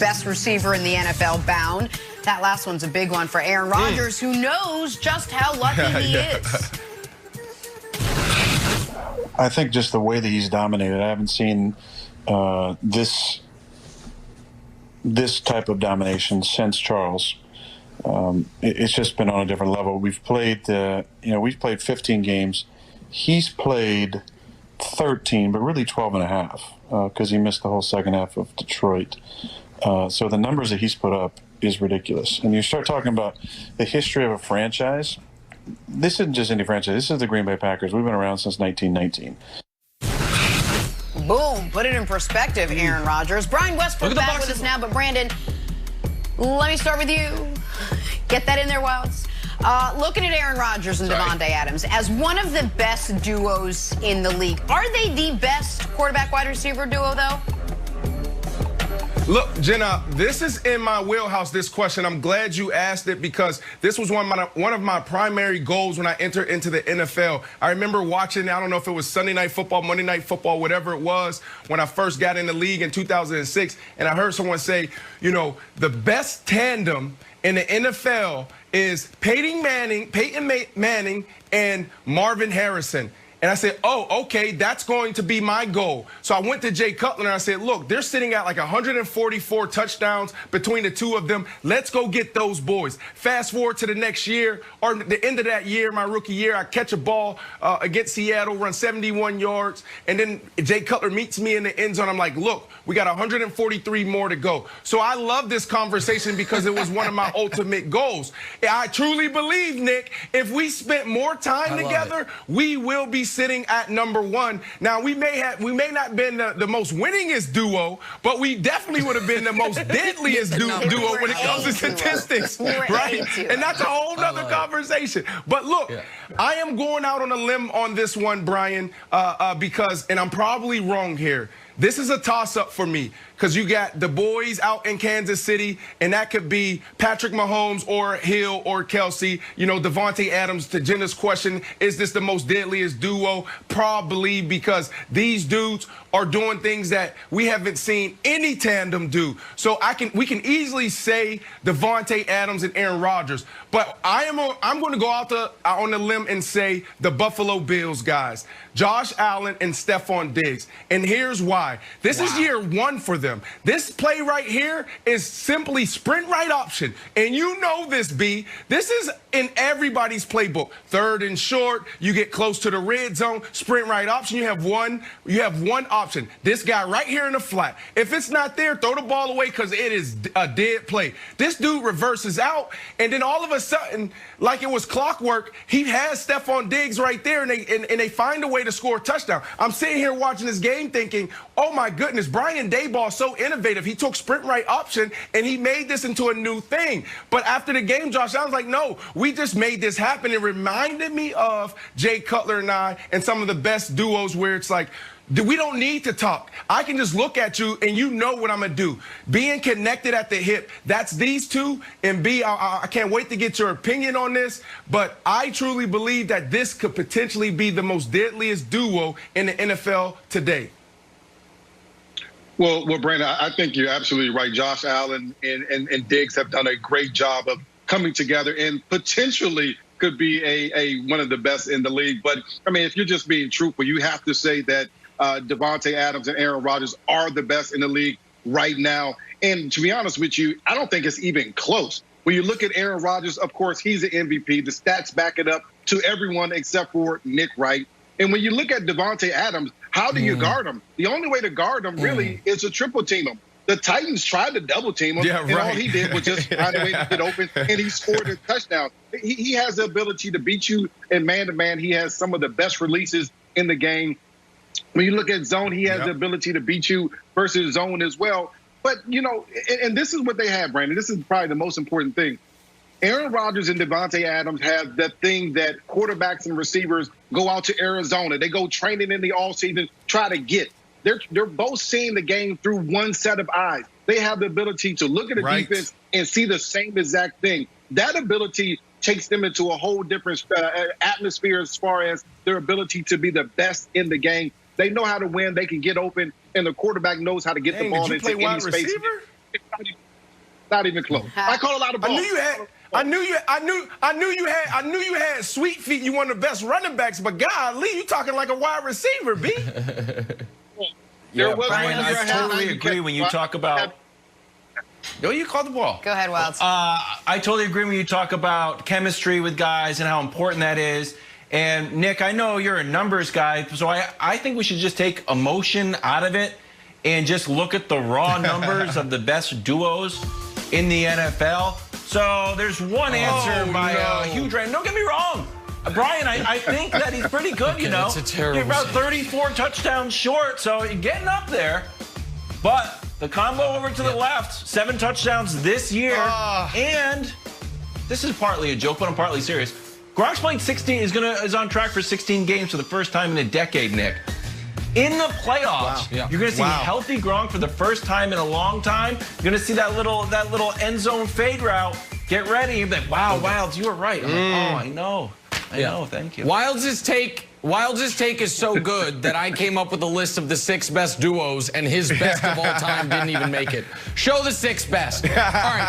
best receiver in the NFL bound. That last one's a big one for Aaron Rodgers, who knows just how lucky he is. I think just the way that he's dominated, I haven't seen this type of domination since Charles. It's just been on a different level. We've played, we've played 15 games. He's played 13, but really 12 and a half because he missed the whole second half of Detroit. So the numbers that he's put up is ridiculous. And you start talking about the history of a franchise. This isn't just any franchise. This is the Green Bay Packers. We've been around since 1919. Boom. Put it in perspective, Aaron Rodgers. Brian Westbrook back with us now. But, Brandon, let me start with you. Get that in there, Wilds. Looking at Aaron Rodgers and Davante Adams as one of the best duos in the league. Are they the best quarterback-wide receiver duo, though? Look, Jenna, this is in my wheelhouse, this question. I'm glad you asked it because this was one of my primary goals when I entered into the NFL. I remember watching, I don't know if it was Sunday Night Football, Monday Night Football, whatever it was, when I first got in the league in 2006, and I heard someone say, the best tandem in the NFL is Peyton Manning and Marvin Harrison. And I said, oh, okay, that's going to be my goal. So I went to Jay Cutler and I said, look, they're sitting at like 144 touchdowns between the two of them. Let's go get those boys. Fast forward to the next year, or the end of that year, my rookie year, I catch a ball against Seattle, run 71 yards, and then Jay Cutler meets me in the end zone. I'm like, look, we got 143 more to go. So I love this conversation because it was one of my ultimate goals. I truly believe, Nick, if we spent more time together, we will be sitting at number one. Now, we may not have been the most winningest duo, but we definitely would have been the most deadliest duo when it comes to statistics, right? And that's a whole nother conversation. But look, I am going out on a limb on this one, Brian, because, and I'm probably wrong here, this is a toss-up for me because you got the boys out in Kansas City, and that could be Patrick Mahomes or Hill or Kelsey. Davante Adams, to Jenna's question, is this the most deadliest duo? Probably, because these dudes are doing things that we haven't seen any tandem do. So we can easily say Davante Adams and Aaron Rodgers, but I'm going to go out on the limb and say the Buffalo Bills guys, Josh Allen and Stephon Diggs. And here's why. This is year one for them. This play right here is simply sprint right option. And you know this, B. This is in everybody's playbook. Third and short, you get close to the red zone, sprint right option. You have one option. This guy right here in the flat. If it's not there, throw the ball away because it is a dead play. This dude reverses out, and then all of a sudden, like it was clockwork, he has Stephon Diggs right there, and they find a way to score a touchdown. I'm sitting here watching this game thinking, oh my goodness, Brian Daboll so innovative. He took sprint right option and he made this into a new thing. But after the game, Josh, I was like, no, we just made this happen. It reminded me of Jay Cutler and I and some of the best duos where it's like, we don't need to talk. I can just look at you and you know what I'm going to do. Being connected at the hip, that's these two. And B, I can't wait to get your opinion on this, but I truly believe that this could potentially be the most deadliest duo in the NFL today. Well, Brandon, I think you're absolutely right. Josh Allen and Diggs have done a great job of coming together and potentially could be one of the best in the league. But, I mean, if you're just being truthful, you have to say that Davante Adams and Aaron Rodgers are the best in the league right now. And to be honest with you, I don't think it's even close. When you look at Aaron Rodgers, of course, he's an MVP. The stats back it up to everyone except for Nick Wright. And when you look at Davante Adams, how do you guard him? The only way to guard him really is to triple team him. The Titans tried to double team him, and all he did was just find a way to get open, and he scored a touchdown. He has the ability to beat you in man-to-man. He has some of the best releases in the game. When you look at zone, he has the ability to beat you versus zone as well. But, and this is what they have, Brandon. This is probably the most important thing. Aaron Rodgers and Davante Adams have the thing that quarterbacks and receivers go out to Arizona. They go training in the offseason, try to get. They're both seeing the game through one set of eyes. They have the ability to look at the defense and see the same exact thing. That ability takes them into a whole different atmosphere as far as their ability to be the best in the game. They know how to win. They can get open, and the quarterback knows how to get the ball into any space. Not even close. I call a lot of balls. I knew you had sweet feet. You one of the best running backs, but golly, you talking like a wide receiver, B. Yeah, Brian, I totally agree when you talk about. No, you called the ball. Go ahead, Wilds. I totally agree when you talk about chemistry with guys and how important that is. And Nick, I know you're a numbers guy, so I think we should just take emotion out of it and just look at the raw numbers of the best duos in the NFL. So there's one answer by a huge range. Don't get me wrong. Brian, I think that he's pretty good, you know. That's a terrible You're about 34 touchdowns short, so you're getting up there. But the combo over to the left, 7 touchdowns this year. And this is partly a joke, but I'm partly serious. Gronk's playing 16, is on track for 16 games for the first time in a decade, Nick. In the playoffs, you're going to see healthy Gronk for the first time in a long time. You're going to see that little end zone fade route. Get ready. You're like, wow, Wilds, you were right. I'm like, oh, I know. I know. Thank you. Wilds' take is so good that I came up with a list of the 6 best duos, and his best of all time didn't even make it. Show the 6 best. All right.